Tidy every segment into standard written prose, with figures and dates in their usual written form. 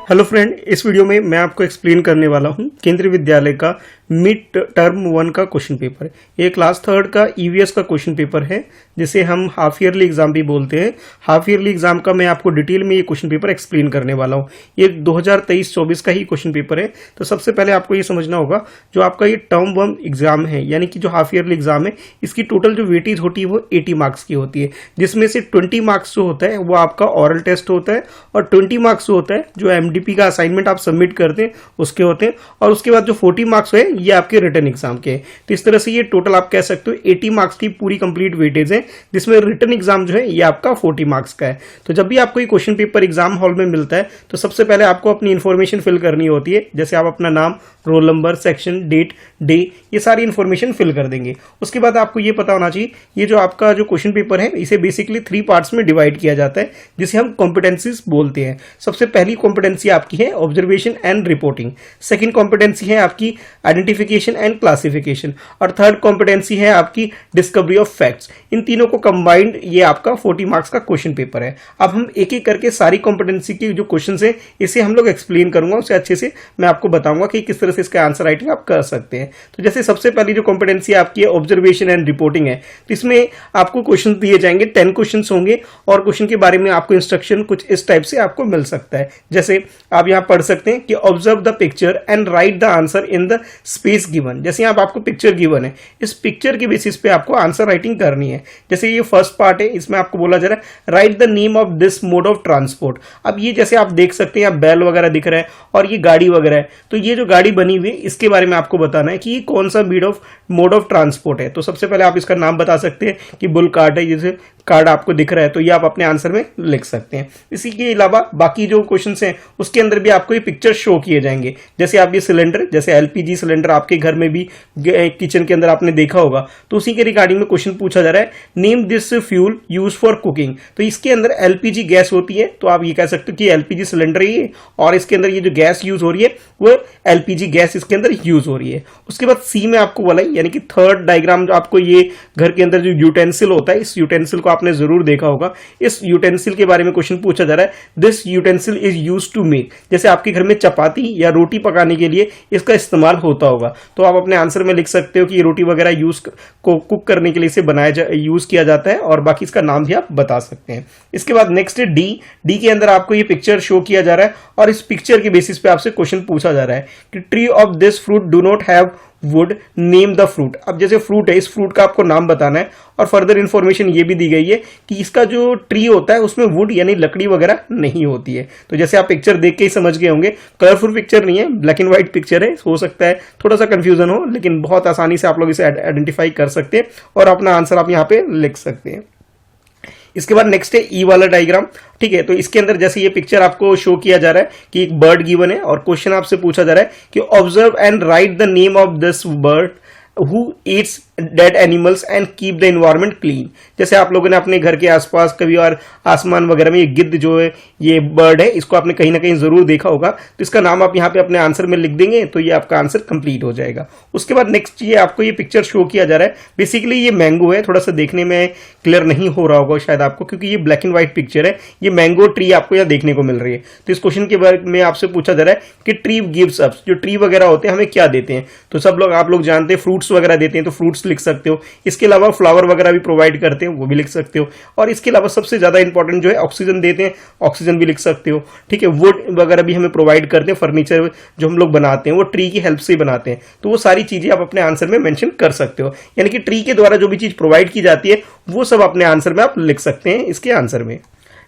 Hello friend, इस video में मैं आपको एक्सप्लेन करने वाला हूं केंद्रीय विद्यालय का मिड टर्म 1 का क्वेश्चन पेपर। ये क्लास 3 का ईवीएस का क्वेश्चन पेपर है, जिसे हम हाफ ईयरली एग्जाम भी बोलते हैं। हाफ ईयरली एग्जाम का मैं आपको डिटेल में ये क्वेश्चन पेपर एक्सप्लेन करने वाला हूँ। ये 2023-24 का ही क्वेश्चन पेपर है। तो सबसे पहले आपको ये समझना होगा, जो आपका ये टर्म 1 एग्जाम है, यानी कि जो हाफ ईयरली एग्जाम है, इसकी टोटल जो वेटेज होती है वो 80 मार्क्स की होती है, जिसमें से 20 मार्क्स जो होता है वो आपका ऑरल टेस्ट होता है, और 20 मार्क्स जो होता है जो एमडीपी का असाइनमेंट आप सबमिट करते हैं उसके होते हैं, और उसके बाद जो 40 मार्क्स है ये आपके रिटन एग्जाम के हैं। तो इस तरह से ये टोटल आप कह सकते हो 80 मार्क्स की पूरी कंप्लीट वेटेज है, जिसमें रिटन एग्जाम जो है ये आपका 40 मार्क्स का है। तो जब भी आपको ये क्वेश्चन पेपर एग्जाम हॉल में मिलता है तो सबसे पहले आपको अपनी इंफॉर्मेशन फिल करनी होती है, जैसे आप अपना नाम, roll number, section, date, day, ये सारी इंफॉर्मेशन फिल कर देंगे। उसके बाद आपको ये पता होना चाहिए ये जो आपका जो क्वेश्चन पेपर है इसे बेसिकली 3 पार्ट्स में डिवाइड किया जाता है, जिसे हम कॉम्पिटेंसीज बोलते हैं। सबसे पहली कॉम्पिटेंसी आपकी है observation and reporting, second competency है आपकी आइडेंटिफिकेशन एंड क्लासिफिकेशन, और थर्ड कॉम्पिटेंसी है आपकी डिस्कवरी ऑफ फैक्ट्स। इन तीनों को कंबाइंड ये आपका 40 मार्क्स का क्वेश्चन पेपर है। अब हम एक एक करके सारी कॉम्पिटेंसी की जो क्वेश्चन है इसे हम लोग एक्सप्लेन करूंगा, उससे अच्छे से मैं आपको बताऊंगा कि किस तरह से इसका आंसर राइटिंग आप कर सकते हैं। तो जैसे सबसे पहली जो कॉम्पिटेंसी आपकी है ऑब्जर्वेशन एंड रिपोर्टिंग है, तो इसमें आपको क्वेश्चन दिए जाएंगे, 10 क्वेश्चन होंगे, और क्वेश्चन के बारे में आपको इंस्ट्रक्शन कुछ इस टाइप से आपको मिल सकता है। जैसे आप यहां पढ़ सकते हैं कि observe the picture and right the answer in the space given. जैसे यहां आपको पिक्चर गिवन है, इस पिक्चर के बेसिस पे आपको आंसर राइटिंग करनी है। जैसे ये फर्स्ट पार्ट है, इसमें आपको बोला जा रहा है right the name of this mode of transport. अब ये जैसे आप देख सकते हैं, बैल वगैरह दिख रहा है और ये गाड़ी वगैरह है, तो ये जो गाड़ी बनी हुई है इसके बारे में आपको बताना है कि ये कौन सा मोड ऑफ ट्रांसपोर्ट है। तो सबसे पहले आप इसका नाम बता सकते हैं कि बुल कार्ट है, जैसे कार्ड आपको दिख रहा है, तो ये आप अपने आंसर में लिख सकते हैं। इसी के अलावा बाकी जो क्वेश्चंस हैं उसके अंदर भी आपको ये पिक्चर शो किए जाएंगे। जैसे आप ये सिलेंडर, जैसे एलपीजी सिलेंडर आपके घर में भी किचन के अंदर आपने देखा होगा, तो उसी के रिगार्डिंग में क्वेश्चन पूछा जा रहा है, name this fuel use for cooking. तो इसके अंदर एलपीजी गैस होती है, तो आप ये कह सकते हो कि एलपीजी सिलेंडर है ये, और इसके अंदर ये जो गैस यूज हो रही है वो एलपीजी गैस इसके अंदर यूज हो रही है। उसके बाद सी में आपको बोला, यानी कि थर्ड डायग्राम जो आपको ये घर के अंदर जो यूटेंसिल होता है, इस यूटेंसिल को आपने जरूर देखा होगा। इस यूटेंसिल के बारे में क्वेश्चन पूछा जा रहा है, this utensil is used to make. जैसे आपके घर में चपाती या रोटी पकाने के लिए इसका इस्तेमाल होता होगा, तो आप अपने आंसर में लिख सकते हो कि ये रोटी वगैरह कुक करने के लिए इसे यूज किया जाता है, और बाकी इसका नाम भी आप बता सकते हैं। इसके बाद नेक्स्ट है डी के अंदर आपको ये पिक्चर शो किया जा रहा है, और इस पिक्चर के बेसिस पे आपसे क्वेश्चन पूछा जा रहा है कि tree of this fruit do not have would, name the fruit. अब जैसे फ्रूट है, इस फ्रूट का आपको नाम बताना है, और फर्दर इंफॉर्मेशन ये भी दी गई है कि इसका जो ट्री होता है उसमें वुड यानी लकड़ी वगैरह नहीं होती है। तो जैसे आप पिक्चर देख के ही समझ गए होंगे, कलरफुल पिक्चर नहीं है, ब्लैक एंड व्हाइट पिक्चर है। हो सकता है थोड़ा सा कंफ्यूजन हो, लेकिन बहुत आसानी से आप लोग इसे आइडेंटिफाई कर सकते हैं और अपना आंसर आप यहाँ पे लिख सकते हैं। इसके बाद नेक्स्ट है ई वाला डायग्राम, ठीक है। तो इसके अंदर जैसे ये पिक्चर आपको शो किया जा रहा है कि एक बर्ड गिवन है, और क्वेश्चन आपसे पूछा जा रहा है कि observe and right the name of this bird who eats dead animals and keep the environment clean। जैसे आप लोगों ने अपने घर के आसपास कभी और आसमान वगैरह में ये गिद्ध जो है, ये बर्ड है, इसको आपने कहीं ना कहीं जरूर देखा होगा, तो इसका नाम आप यहाँ पे अपने आंसर में लिख देंगे, तो ये आपका आंसर कंप्लीट हो जाएगा। उसके बाद नेक्स्ट ये आपको ये पिक्चर शो किया जा रहा है, बेसिकली ये मैंगो है। थोड़ा सा देखने में क्लियर नहीं हो रहा होगा शायद आपको, क्योंकि ये ब्लैक एंड व्हाइट पिक्चर है। ये मैंगो ट्री आपको यहाँ देखने को मिल रही है। तो इस क्वेश्चन के बारे में आपसे पूछा जा रहा है कि ट्री गिव्स अप, जो ट्री वगैरह होते हैं हमें क्या देते हैं। तो सब लोग आप लोग जानते हैं फ्रूट्स वगैरह देते हैं, तो फ्रूट्स लिख सकते हो। इसके अलावा फ्लावर वगैरह भी प्रोवाइड करते हैं, वो भी लिख सकते हो। और इसके अलावा सबसे ज्यादा इंपॉर्टेंट जो है ऑक्सीजन देते हैं, ऑक्सीजन भी लिख सकते हो, ठीक है। वुड वगैरह भी हमें प्रोवाइड करते हैं, फर्नीचर जो हम लोग बनाते हैं वो ट्री की हेल्प से ही बनाते हैं, तो वो सारी चीजें आप अपने आंसर में मेंशन कर सकते हो। यानी कि ट्री के द्वारा जो भी चीज प्रोवाइड की जाती है वो सब अपने आंसर में आप लिख सकते हैं इसके आंसर में।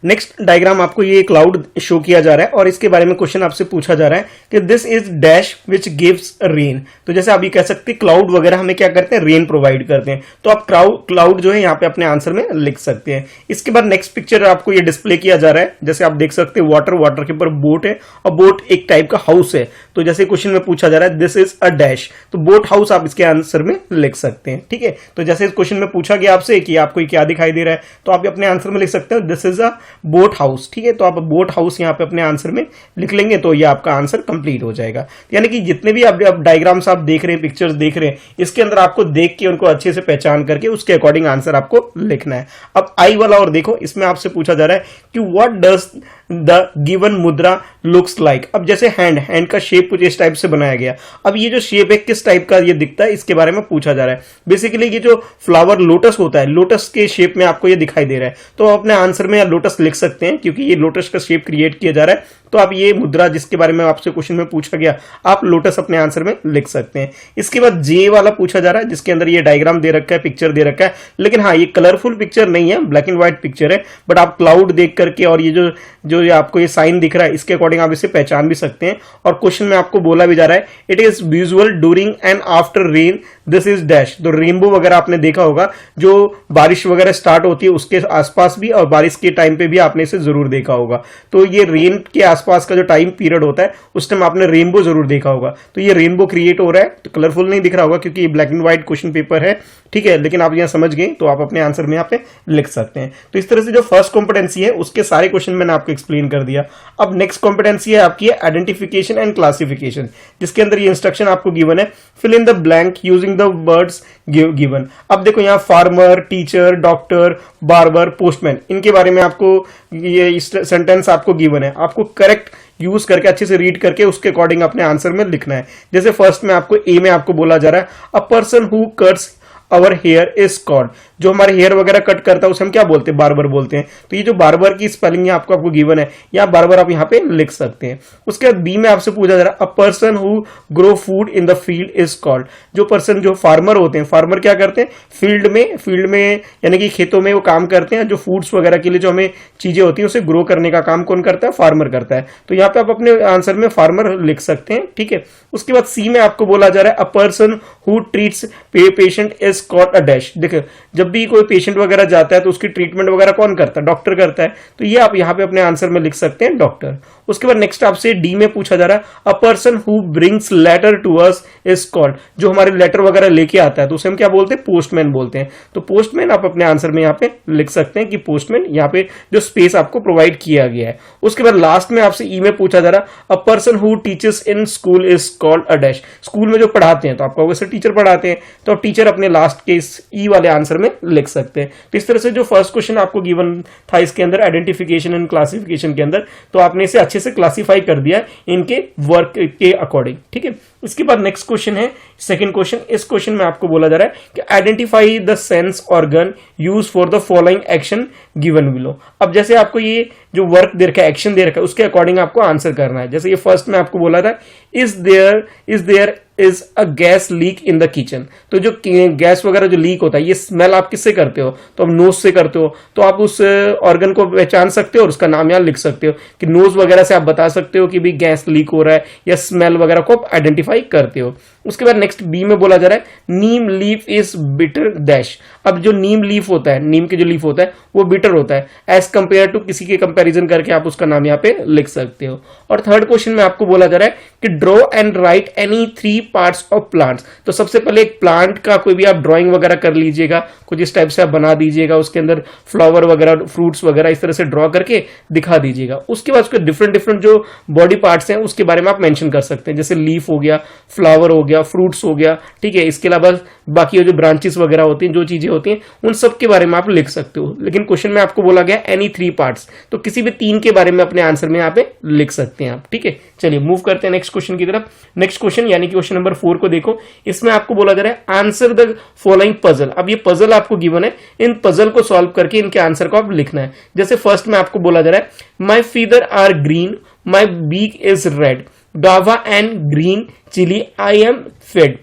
नेक्स्ट डायग्राम आपको ये क्लाउड शो किया जा रहा है, और इसके बारे में क्वेश्चन आपसे पूछा जा रहा है कि this is dash which gives rain. तो जैसे आप ये कह सकते हैं क्लाउड वगैरह हमें क्या करते हैं, रेन प्रोवाइड करते हैं, तो आप क्लाउड जो है यहाँ पे अपने आंसर में लिख सकते हैं। इसके बाद नेक्स्ट पिक्चर आपको ये डिस्प्ले किया जा रहा है, जैसे आप देख सकते हैं वाटर के ऊपर बोट है, और बोट एक टाइप का हाउस है। तो जैसे क्वेश्चन में पूछा जा रहा है दिस इज अ डैश, तो बोट हाउस आप इसके आंसर में लिख सकते हैं, ठीक है। तो जैसे इस क्वेश्चन में पूछा गया आपसे कि आपको क्या दिखाई दे रहा है, तो आप अपने आंसर में लिख सकते हैं this is a boat house, ठीक है। तो आप बोट हाउस यहाँ पे अपने आंसर में लिख लेंगे तो ये आपका आंसर कंप्लीट हो जाएगा। यानी कि जितने भी आप डायग्राम्स आप देख रहे हैं, पिक्चर्स देख रहे हैं, इसके अंदर आपको देख के उनको अच्छे से पहचान करके उसके अकॉर्डिंग आंसर आपको लिखना है। अब आई वाला और देखो, इसमें आपसे पूछा जा रहा है कि व्हाट डज द गिवन मुद्रा लुक्स लाइक। अब जैसे हैंड का शेप कुछ इस टाइप से बनाया गया। अब ये जो शेप है किस टाइप का ये दिखता है, इसके बारे में पूछा जा रहा है। बेसिकली ये जो फ्लावर लोटस होता है, लोटस के शेप में आपको ये दिखाई दे रहा है, तो अपने आंसर में लोटस लिख सकते हैं क्योंकि ये लोटस का शेप क्रिएट किया जा रहा है। तो आप ये मुद्रा जिसके बारे में आपसे क्वेश्चन में पूछा गया, आप लोटस अपने आंसर में लिख सकते हैं। इसके बाद जे वाला पूछा जा रहा है जिसके अंदर ये डायग्राम दे रखा है, पिक्चर दे रखा है, लेकिन हाँ ये कलरफुल पिक्चर नहीं है, ब्लैक एंड व्हाइट पिक्चर है। बट आप क्लाउड देख करके और ये जो ये आपको ये साइन दिख रहा है, इसके अकॉर्डिंग आप इसे पहचान भी सकते हैं। और क्वेश्चन में आपको बोला भी जा रहा है it is visual during and after rain, this is dash. तो रेनबो वगैरह आपने देखा होगा, जो बारिश वगैरह स्टार्ट होती है उसके आसपास भी, और बारिश के टाइम पे भी आपने इसे जरूर देखा होगा। तो ये रेन के आसपास का जो टाइम पीरियड होता है उस टाइम आपने रेनबो जरूर देखा होगा। तो ये रेनबो क्रिएट हो रहा है, तो कलरफुल नहीं दिख रहा होगा क्योंकि ये black and white question paper है, ठीक है। लेकिन आप यहां समझ गए तो आप अपने आंसर में यहाँ पे लिख सकते हैं। तो इस तरह से जो फर्स्ट कॉम्पिटेंसी है उसके सारे क्वेश्चन मैंने आपको एक्सप्लेन कर दिया। अब नेक्स्ट कॉम्पिटेंसी है आपकी आइडेंटिफिकेशन एंड क्लासिफिकेशन, जिसके अंदर ये इंस्ट्रक्शन आपको गिवन है, fill in the blank using the words given. अब देखो यहाँ farmer, teacher, doctor, barber, postman, इनके बारे में आपको ये सेंटेंस आपको गिवन है, आपको करेक्ट यूज करके अच्छे से रीड करके उसके अकॉर्डिंग अपने आंसर में लिखना है। जैसे फर्स्ट में आपको ए में आपको बोला जा रहा है a person who cuts our here is called, जो हमारे हेयर वगैरह कट करता है उसे हम क्या बोलते हैं, बार्बर बोलते हैं। तो ये जो बार्बर की स्पेलिंग आपको गिवन है, या बार्बर आप यहाँ पे लिख सकते हैं। उसके बाद बी में आपसे पूछा जा रहा है a person who grow food in the field is called, जो पर्सन जो फार्मर होते हैं, फार्मर क्या करते हैं, फील्ड में यानी कि खेतों में वो काम करते हैं, जो फूड्स वगैरह के लिए जो हमें चीजें होती हैं उसे ग्रो करने का काम कौन करता है, फार्मर करता है। तो यहाँ पे आप अपने आंसर में फार्मर लिख सकते हैं, ठीक है। उसके बाद सी में आपको बोला जा रहा है a person who treats patient is called a dash. देखो जब भी कोई पेशेंट वगैरह जाता है तो उसकी ट्रीटमेंट वगैरह कौन करता है, डॉक्टर करता है। तो ये आप यहाँ पे अपने आंसर में लिख सकते हैं डॉक्टर। उसके बाद नेक्स्ट आपसे डी में पूछा जा रहा है a person who brings letter to us is called, जो हमारे लेटर वगैरह लेके आता है तो उसे हम क्या बोलते हैं, पोस्टमैन बोलते हैं। तो पोस्टमैन आप अपने आंसर में यहाँ पे लिख सकते हैं कि पोस्टमैन, यहाँ पे जो स्पेस आपको प्रोवाइड किया गया है। उसके बाद लास्ट में आपसे ई में पूछा जा रहा है a person who teachers in school is called a dash. School में जो पढ़ाते हैं तो आपको वैसे टीचर पढ़ाते हैं, तो टीचर अपने लास्ट के इस ई वाले आंसर में लिख सकते हैं। तो इस तरह से जो फर्स्ट क्वेश्चन आपको गिवन था इसके अंदर आइडेंटिफिकेशन एंड क्लासिफिकेशन के अंदर, तो आपने इसे अच्छे से क्लासिफाई कर दिया इनके वर्क के अकॉर्डिंग, ठीक है। इसके बाद नेक्स्ट क्वेश्चन है सेकंड क्वेश्चन। इस क्वेश्चन में आपको बोला जा रहा है कि identify the sense organ use for the following action given below. अब जैसे आपको ये जो वर्क दे रखा है, एक्शन दे रखा है, उसके अकॉर्डिंग आपको आंसर करना है। जैसे ये फर्स्ट में आपको बोला था is there is a gas leak in the kitchen. तो जो गैस वगैरह जो लीक होता है, ये स्मेल आप किससे करते हो, तो आप नोज से करते हो। तो आप उस ऑर्गन को पहचान सकते हो और उसका नाम यहाँ लिख सकते हो कि नोज वगैरह से आप बता सकते हो कि भी गैस लीक हो रहा है, या स्मेल वगैरह को आप आइडेंटिफाई करते हो। उसके बाद नेक्स्ट बी में बोला जा रहा है नीम लीफ इज बिटर डैश। अब जो नीम लीफ होता है, नीम के जो लीफ होता है वो बिटर होता है एज कंपेयर टू, किसी के कंपैरिजन करके आप उसका नाम यहाँ पे लिख सकते हो। और थर्ड क्वेश्चन में आपको बोला जा रहा है कि draw and right any 3 parts of plants. तो सबसे पहले एक प्लांट का कोई भी आप ड्राइंग वगैरह कर लीजिएगा, कुछ इस टाइप से आप बना दीजिएगा, उसके अंदर फ्लावर वगैरह, फ्रूट्स वगैरह इस तरह से ड्रॉ करके दिखा दीजिएगा। उसके बाद उसके डिफरेंट जो बॉडी पार्ट्स हैं उसके बारे में आप मेंशन कर सकते हैं, जैसे लीफ हो गया, फ्लावर हो गया, फ्रूट्स हो गया, ठीक है। इसके अलावा बाकी जो ब्रांचेस वगैरह होती हैं, जो चीजें होती हैं, उन सब के बारे में आप लिख सकते हो। लेकिन क्वेश्चन में आपको बोला गया एनी 3 पार्ट्स, तो किसी भी 3 के बारे में अपने आंसर में यहाँ पे लिख सकते हैं आप, ठीक है। चलिए मूव करते हैं नेक्स्ट क्वेश्चन की तरफ। नेक्स्ट क्वेश्चन यानी कि क्वेश्चन नंबर 4 को देखो। इसमें आपको बोला जा रहा है आंसर द फॉलोइंग पजल। अब ये पजल आपको गिवन है, इन पजल को सॉल्व करके इनके आंसर को आप लिखना है। जैसे फर्स्ट में आपको बोला जा रहा है my feather are green, my beak is red, guava and green chilli I am fed.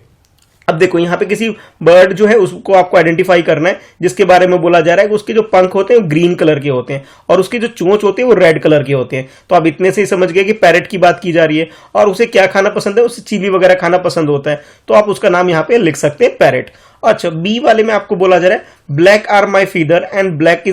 अब देखो यहाँ पे किसी बर्ड जो है उसको आपको आइडेंटिफाई करना है, जिसके बारे में बोला जा रहा है कि उसके जो पंख होते हैं वो ग्रीन कलर के होते हैं और उसकी जो चोंच होती है वो रेड कलर के होते हैं। तो आप इतने से ही समझ गए कि पैरेट की बात की जा रही है, और उसे क्या खाना पसंद है, उसे चिली वगैरह खाना पसंद होता है, तो आप उसका नाम यहाँ पे लिख सकते हैं पैरेट। अच्छा, बी वाले में आपको बोला जा रहा है black are my feather and black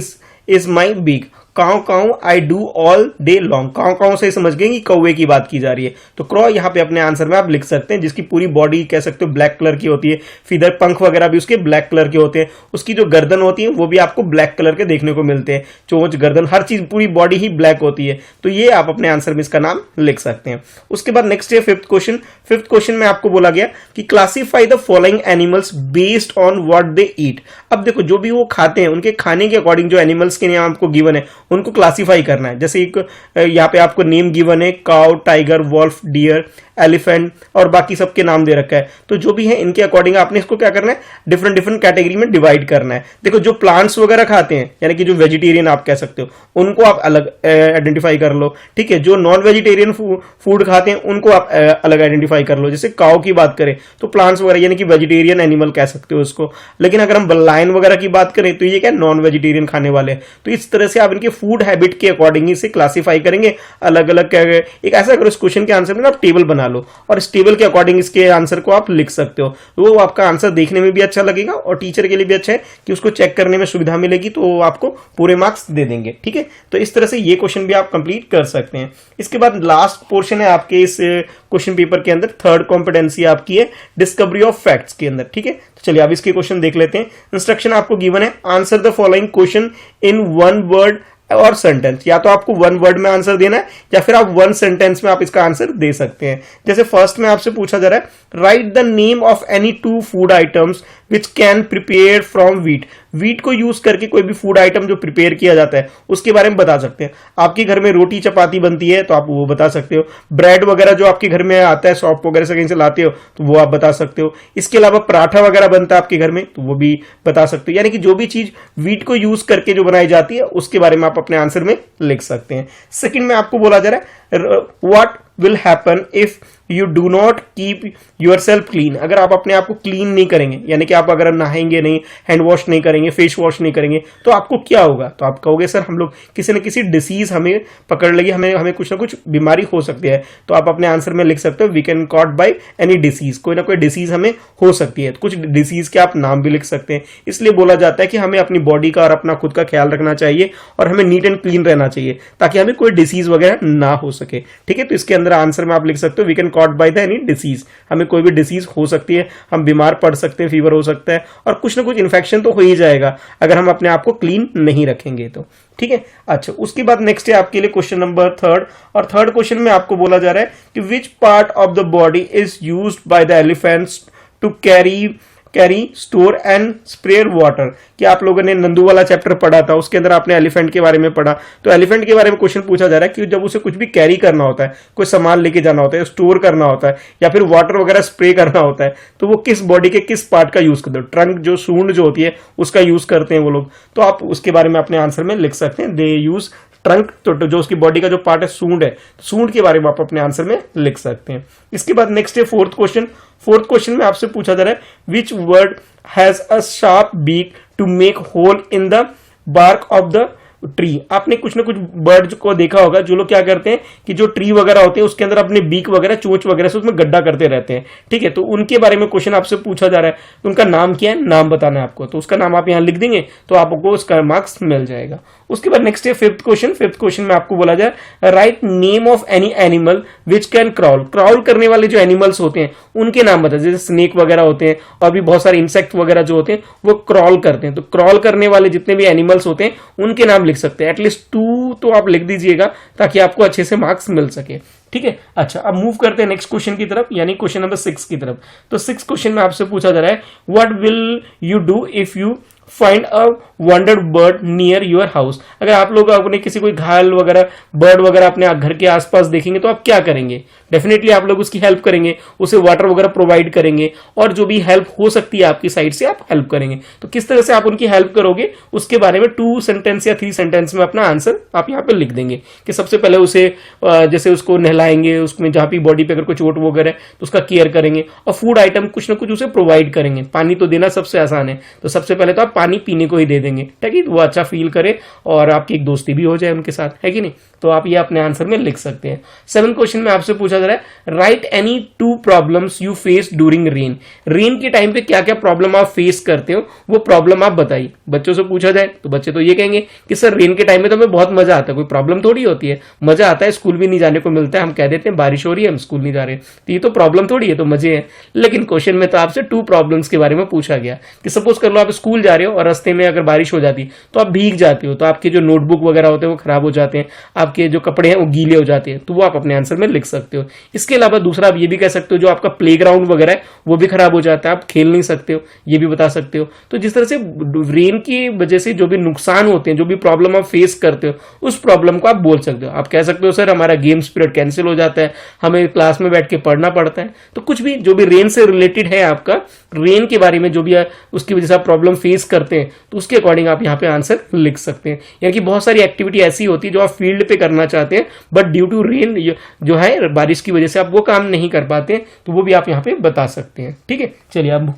is my beak. Caw caw I do all day long. Caw caw से समझ गए कि कौवे की बात की जा रही है, तो क्रॉ यहाँ पे अपने आंसर में आप लिख सकते हैं, जिसकी पूरी बॉडी कह सकते हो ब्लैक कलर की होती है, फिदर पंख वगैरह भी उसके ब्लैक कलर के होते हैं, उसकी जो गर्दन होती है वो भी आपको ब्लैक कलर के देखने को मिलते हैं, चोंच गर्दन हर चीज पूरी बॉडी ही ब्लैक होती है। तो ये आप अपने आंसर में इसका नाम लिख सकते हैं। उसके बाद नेक्स्ट है फिफ्थ क्वेश्चन। फिफ्थ क्वेश्चन में आपको बोला गया कि classify the following animals based on what they eat. अब देखो जो भी वो खाते हैं उनके खाने के अकॉर्डिंग जो एनिमल्स के नाम आपको गिवन है उनको क्लासिफाई करना है। जैसे एक यहाँ पे आपको नेम गिवन है, cow, tiger, wolf, deer, elephant और बाकी सबके नाम दे रखा है। तो जो भी है इनके अकॉर्डिंग आपने इसको क्या करना है, डिफरेंट डिफरेंट कैटेगरी में डिवाइड करना है। देखो जो प्लांट्स वगैरह खाते हैं यानी कि जो वेजिटेरियन आप कह सकते हो उनको आप अलग आइडेंटिफाई कर लो, ठीक है। जो नॉन वेजिटेरियन फूड खाते हैं उनको आप अलग आइडेंटिफाई कर लो। जैसे काउ की बात करें तो प्लांट्स वगैरह यानी कि वेजिटेरियन एनिमल कह सकते हो उसको, लेकिन अगर हम लायन वगैरह की बात करें तो ये क्या नॉन वेजिटेरियन खाने वाले हैं। तो इस तरह से आप इनके फूड हैबिट के अकॉर्डिंग ही से क्लासीफाई करेंगे अलग अलग। एक ऐसा करो इस क्वेश्चन के आंसर में आप टेबल बना लो और इस टेबल के अकॉर्डिंग इसके आंसर को आप लिख सकते हो। वो आपका आंसर देखने में भी अच्छा लगेगा और टीचर के लिए भी अच्छा है कि उसको चेक करने में सुविधा मिलेगी, तो वो आपको पूरे मार्क्स दे देंगे, ठीक है। तो इस तरह से ये क्वेश्चन भी आप कंप्लीट कर सकते हैं। इसके बाद लास्ट पोर्शन है आपके इस क्वेश्चन पेपर के अंदर, थर्ड कॉम्पिटेंसी आपकी है डिस्कवरी ऑफ फैक्ट्स के अंदर, ठीक है। तो चलिए अब इसके क्वेश्चन देख लेते हैं। इंस्ट्रक्शन आपको गिवन है, answer the following question in one word और सेंटेंस। या तो आपको वन वर्ड में आंसर देना है या फिर आप वन सेंटेंस में आप इसका आंसर दे सकते हैं। जैसे फर्स्ट में आपसे पूछा जा रहा है right the name of any two food items which can prepare from wheat. Wheat को यूज करके कोई भी फूड आइटम जो प्रिपेयर किया जाता है उसके बारे में बता सकते हैं। आपके घर में रोटी चपाती बनती है तो आप वो बता सकते हो। ब्रेड वगैरह जो आपके घर में आता है शॉप वगैरह से कहीं से लाते हो तो वो आप बता सकते हो। इसके अलावा पराठा वगैरह बनता है आपके घर में तो वो भी बता सकते हो। यानी कि जो भी चीज व्हीट को यूज करके जो बनाई जाती है उसके बारे में आप अपने आंसर में लिख सकते हैं। सेकंड में आपको बोला जा रहा है what will happen if you do not keep your self clean. अगर आप अपने आप को क्लीन नहीं करेंगे यानी कि आप अगर नहाएंगे नहीं, हैंड वॉश नहीं करेंगे, फेस वॉश नहीं करेंगे तो आपको क्या होगा। तो आप कहोगे सर हम लोग किसी न किसी डिसीज हमें पकड़ लेगी, हमें कुछ ना कुछ बीमारी हो सकती है। तो आप अपने आंसर में लिख सकते हो we can caught by any disease. कोई ना कोई डिसीज हमें हो सकती है। कुछ डिसीज के आप नाम भी लिख सकते हैं। इसलिए बोला जाता है कि हमें अपनी बॉडी का और अपना खुद का ख्याल रखना चाहिए और हमें नीट एंड क्लीन रहना चाहिए ताकि हमें कोई डिसीज वगैरह ना हो सके, ठीक है। तो इसके अंदर आंसर में आप लिख सकते हो we can caught by the any disease. हमें कोई भी डिसीज हो सकती है, हम बीमार पड़ सकते हैं, फीवर हो सकता है और कुछ ना कुछ इन्फेक्शन तो हो ही जाएगा अगर हम अपने आप को क्लीन नहीं रखेंगे तो, ठीक है। अच्छा उसके बाद नेक्स्ट है आपके लिए क्वेश्चन नंबर थर्ड। और थर्ड क्वेश्चन में आपको बोला जा रहा है कि which part of the body is used by the elephants to carry store and sprayer water. कि आप लोगों ने नंदू वाला चैप्टर पढ़ा था उसके अंदर आपने एलिफेंट के बारे में पढ़ा। तो एलिफेंट के बारे में क्वेश्चन पूछा जा रहा है कि जब उसे कुछ भी कैरी करना होता है, कोई सामान लेके जाना होता है, स्टोर करना होता है या फिर वाटर वगैरह स्प्रे करना होता है तो वो किस बॉडी के किस पार्ट का यूज करते हो। ट्रंक जो सूंड जो होती है उसका यूज करते हैं वो लोग। तो आप उसके बारे में अपने आंसर में लिख सकते हैं दे यूज ट्रंक। तो जो उसकी बॉडी का जो पार्ट है सूंड है, सूंड के बारे में आप अपने आंसर में लिख सकते हैं। इसके बाद नेक्स्ट है फोर्थ क्वेश्चन। फोर्थ क्वेश्चन में आपसे पूछा जा रहा है which word has a sharp beak to make hole in the bark of the tree. आपने कुछ ना कुछ बर्ड को देखा होगा जो लोग क्या करते हैं कि जो ट्री वगैरह होते हैं उसके अंदर अपने बीक वगैरह चोंच वगैरह से उसमें गड्ढा करते रहते हैं, ठीक है। तो उनके बारे में क्वेश्चन आपसे पूछा जा रहा है तो उनका नाम क्या है, नाम बताना है आपको। तो उसका नाम आप यहां लिख देंगे तो आपको उसका मार्क्स मिल जाएगा। उसके बाद नेक्स्ट है फिफ्थ क्वेश्चन। फिफ्थ क्वेश्चन में आपको बोला जाए write name of any animal which can crawl. Crawl करने वाले जो एनिमल्स होते हैं उनके नाम बताए। जैसे स्नेक वगैरह होते हैं और भी बहुत सारे इंसेक्ट वगैरह जो होते हैं वो क्रॉल करते हैं। तो क्रॉल करने वाले जितने भी एनिमल्स होते हैं उनके नाम लिख सकते हैं। एटलीस्ट 2 तो आप लिख दीजिएगा ताकि आपको अच्छे से मार्क्स मिल सके, ठीक है। अच्छा अब मूव करते हैं नेक्स्ट क्वेश्चन की तरफ यानी क्वेश्चन नंबर 6 की तरफ। तो 6 क्वेश्चन में आपसे पूछा जा रहा है what will you do if you find a wounded bird near your house. अगर आप लोग अपने किसी कोई घायल वगैरह बर्ड वगैरह अपने घर के आसपास देखेंगे तो आप क्या करेंगे। डेफिनेटली आप लोग उसकी हेल्प करेंगे, उसे वाटर वगैरह प्रोवाइड करेंगे और जो भी हेल्प हो सकती है आपकी साइड से आप हेल्प करेंगे। तो किस तरह से आप उनकी हेल्प करोगे उसके बारे में 2 सेंटेंस या 3 सेंटेंस में अपना आंसर आप यहाँ पे लिख देंगे। कि सबसे पहले उसे जैसे उसको नहलाएंगे, उसमें जहाँ भी बॉडी पे अगर कोई चोट वगैरह तो उसका केयर करेंगे और फूड आइटम कुछ ना कुछ उसे प्रोवाइड करेंगे। पानी तो देना सबसे आसान है तो सबसे पहले तो आप पानी पीने को ही दे देंगे, ठीक है, वो अच्छा फील करे और आपकी एक दोस्ती भी हो जाए उनके साथ, है कि नहीं। तो आप ये अपने आंसर में लिख सकते हैं। 7th क्वेश्चन में आपसे पूछा जा रहा है right any 2 problems you face during rain. Rain के टाइम पे क्या क्या प्रॉब्लम आप फेस करते हो वो प्रॉब्लम आप बताइए। बच्चों से पूछा जाए तो बच्चे तो ये कहेंगे कि सर रेन के टाइम में तो हमें बहुत मजा आता है, कोई प्रॉब्लम थोड़ी होती है, मजा आता है, स्कूल भी नहीं जाने को मिलता है, हम कह देते हैं बारिश हो रही है हम स्कूल नहीं जा रहे, तो ये तो प्रॉब्लम थोड़ी है, तो मजे है। लेकिन क्वेश्चन में तो आपसे 2 प्रॉब्लम्स के बारे में पूछा गया कि सपोज कर लो आप स्कूल जा रहे हो और रास्ते में अगर बारिश हो जाती तो आप भीग जाते हो, तो आपके जो नोटबुक वगैरह होते हैं वो खराब हो जाते हैं, आपके जो कपड़े हैं वो गीले हो जाते हैं, तो वो आप अपने आंसर में लिख सकते हो। इसके अलावा दूसरा आप ये भी कह सकते हो जो आपका प्लेग्राउंड वगैरह है वो भी खराब हो जाता है, आप खेल नहीं सकते हो, ये भी बता सकते हो। तो जिस तरह से रेन की वजह से जो भी नुकसान होते हैं, जो भी प्रॉब्लम आप फेस करते हो, उस प्रॉब्लम को आप बोल सकते हो। आप कह सकते हो सर हमारा गेम्स पीरियड कैंसिल हो जाता है, हमें क्लास में बैठ के पढ़ना पड़ता है, तो कुछ भी जो भी रेन से रिलेटेड है, आपका रेन के बारे में जो भी उसकी वजह से आप प्रॉब्लम फेस करते हैं, तो उसके अकॉर्डिंग आप यहाँ पे आंसर लिख सकते हैं। यानी कि बहुत सारी एक्टिविटी ऐसी होती है जो आप फील्ड पे करना चाहते हैं, बट ड्यू टू रेन जो है बारिश की वजह से आप वो काम नहीं कर पाते हैं, तो वो भी आप यहाँ पे बता सकते हैं। ठीक है, चलिए आप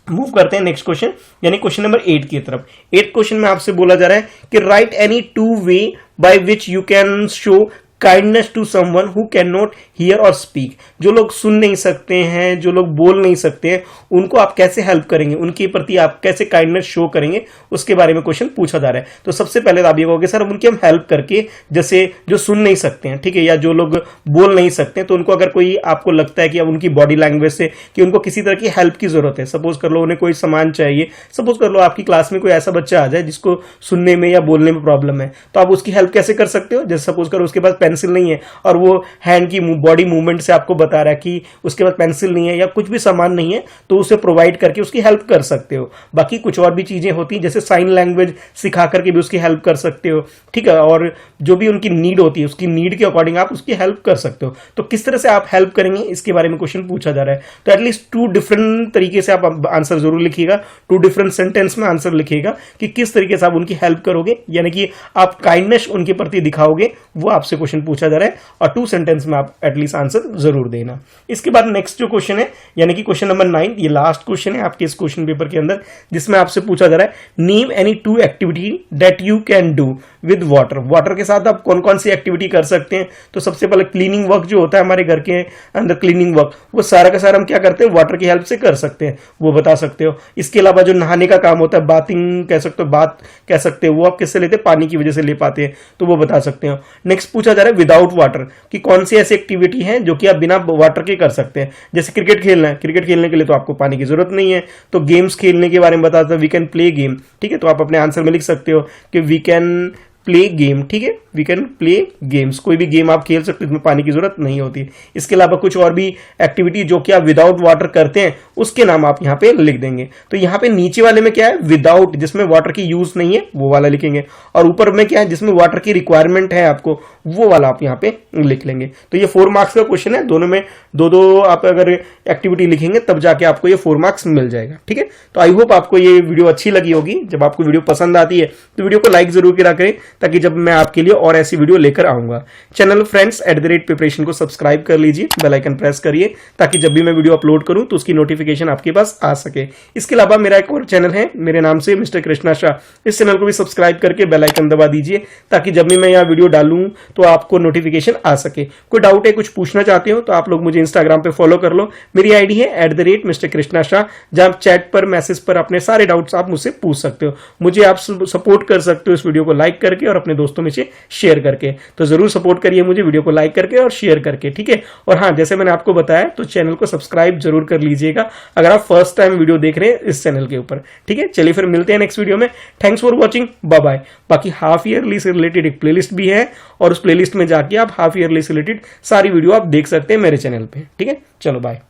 मूव करते हैं नेक्स्ट क्वेश्चन, यानी क्वेश्चन नंबर 8 की तरफ। 8 क्वेश्चन में आपसे बोला जा रहा है कि write any 2 way by which you can show kindness to someone who can not hear or speak. जो लोग सुन नहीं सकते हैं, जो लोग बोल नहीं सकते हैं, उनको आप कैसे हेल्प करेंगे, उनके प्रति आप कैसे काइंडनेस शो करेंगे, उसके बारे में क्वेश्चन पूछा जा रहा है। तो सबसे पहले आप ये कहोगे सर उनकी हम हेल्प करके, जैसे जो सुन नहीं सकते हैं, ठीक है, या जो लोग बोल नहीं सकते हैं, तो उनको अगर कोई आपको लगता है कि अब उनकी बॉडी लैंग्वेज से कि उनको किसी तरह की हेल्प की जरूरत है, सपोज कर लो उन्हें कोई सामान चाहिए, सपोज कर लो आपकी क्लास में कोई ऐसा बच्चा आ जाए जिसको सुनने में या बोलने में प्रॉब्लम है, तो आप उसकी हेल्प कैसे कर सकते हो। जैसे सपोज करो उसके पास पेंसिल नहीं है और वो हैंड की बॉडी मूवमेंट से आपको बता रहा है कि उसके पास पेंसिल नहीं है या कुछ भी सामान नहीं है, तो उसे प्रोवाइड करके उसकी हेल्प कर सकते हो। बाकी कुछ और भी चीजें होती हैं, जैसे साइन लैंग्वेज सिखा करके भी उसकी हेल्प कर सकते हो, ठीक है, और जो भी उनकी नीड होती है उसकी नीड के अकॉर्डिंग आप उसकी हेल्प कर सकते हो। तो किस तरह से आप हेल्प करेंगे इसके बारे में क्वेश्चन पूछा जा रहा है। तो एटलीस्ट 2 डिफरेंट तरीके से आप आंसर जरूर लिखिएगा, 2 डिफरेंट सेंटेंस में आंसर लिखिएगा कि किस तरीके से आप उनकी हेल्प करोगे, यानी कि आप काइंडनेस उनके प्रति दिखाओगे, वो आपसे क्वेश्चन पूछा जा रहा है, और 2 सेंटेंस में आप एटलीस्ट आंसर जरूर देना। इसके बाद नेक्स्ट जो क्वेश्चन है, यानी कि क्वेश्चन नंबर 9, ये लास्ट क्वेश्चन है आपके इस क्वेश्चन पेपर के अंदर, जिसमें आपसे पूछा जा रहा है name any 2 activity that you can do with water. Water के साथ आप कौन कौन सी एक्टिविटी कर सकते हैं। तो सबसे पहले क्लीनिंग वर्क जो होता है हमारे घर के अंदर, क्लीनिंग वर्क वो सारा का सारा हम क्या करते हैं, वाटर की हेल्प से कर सकते हैं, वो बता सकते हो। इसके अलावा जो नहाने का काम होता है, बाथिंग कह सकते हो, बात कह सकते हो, वो आप किससे लेते हैं, पानी की वजह से ले पाते हैं, तो वो बता सकते हो। नेक्स्ट पूछा जा रहा है विदाउट वाटर, कि कौन सी ऐसी एक्टिविटी है जो कि आप बिना वाटर के कर सकते हैं। जैसे क्रिकेट खेलना है, क्रिकेट खेलने के लिए तो आपको पानी की जरूरत नहीं है, तो गेम्स खेलने के बारे में बताता है वी कैन प्ले गेम, ठीक है, तो आप अपने आंसर में लिख सकते हो कि वी कैन प्ले गेम, ठीक है, वी कैन प्ले गेम्स, कोई भी गेम आप खेल सकते हो, इसमें पानी की जरूरत नहीं होती। इसके अलावा कुछ और भी एक्टिविटी जो कि आप विदाउट वाटर करते हैं उसके नाम आप यहाँ पे लिख देंगे। तो यहाँ पे नीचे वाले में क्या है, विदाउट, जिसमें वाटर की यूज नहीं है वो वाला लिखेंगे, और ऊपर में क्या है जिसमें वाटर की रिक्वायरमेंट है आपको, वो वाला आप यहाँ पे लिख लेंगे। तो ये 4 मार्क्स का क्वेश्चन है, दोनों में 2-2 आप अगर एक्टिविटी लिखेंगे तब जाके आपको ये 4 मार्क्स मिल जाएगा। ठीक है, तो आई होप आपको ये वीडियो अच्छी लगी होगी। जब आपको वीडियो पसंद आती है तो वीडियो को लाइक जरूर करा करें, ताकि जब मैं आपके लिए और ऐसी वीडियो लेकर आऊंगा। चैनल फ्रेंड्स @प्रिपरेशन को सब्सक्राइब कर लीजिए, बेल आइकन प्रेस करिए, ताकि जब भी मैं वीडियो अपलोड करूं तो उसकी नोटिफिकेशन आपके पास आ सके। इसके अलावा मेरा एक और चैनल है मेरे नाम से, मिस्टर कृष्णा शाह, इस चैनल को भी सब्सक्राइब करके बेल आइकन दबा दीजिए, ताकि जब भी मैं यहाँ वीडियो डालूं तो आपको नोटिफिकेशन आ सके। कोई डाउट है, कुछ पूछना चाहते हो तो आप लोग मुझे इंस्टाग्राम पे फॉलो कर लो, मेरी आईडी है @मिस्टर कृष्णा शाह, जहां आप चैट पर, मैसेज पर अपने सारे डाउट्स आप मुझसे पूछ सकते हो। मुझे आप सपोर्ट कर सकते हो इस वीडियो को लाइक करके और अपने दोस्तों में से शेयर करके। तो जरूर सपोर्ट करिए मुझे वीडियो को लाइक करके और शेयर करके, ठीक है। और हाँ, जैसे मैंने आपको बताया, तो चैनल को सब्सक्राइब जरूर कर लीजिएगा अगर आप फर्स्ट टाइम वीडियो देख रहे हैं इस चैनल के ऊपर, ठीक है। चलिए फिर मिलते हैं नेक्स्ट वीडियो में। Thanks for watching, bye bye. बाकी हाफ ईयरली से रिलेटेड एक प्लेलिस्ट भी है, और उस प्लेलिस्ट में जाके आप हाफ ईयरली से रिलेटेड सारी वीडियो आप देख सकते हैं मेरे चैनल पे, ठीक है। चलो बाय।